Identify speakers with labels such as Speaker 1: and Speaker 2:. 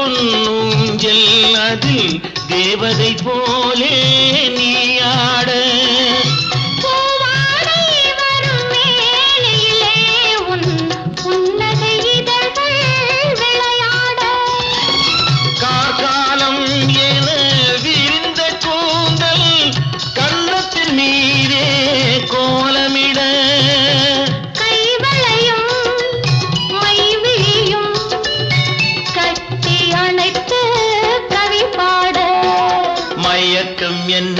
Speaker 1: பொன்னூஞ்சல் அதில் தேவதை போலே நீயாட கார்காலம் என விரிந்த கூந்தல் கன்னத்தின் மீதே கோலமிட
Speaker 2: கைவளையும் மைவிழியும் கட்டி அணைத்து கவி பாட
Speaker 1: மயக்கம் என்ன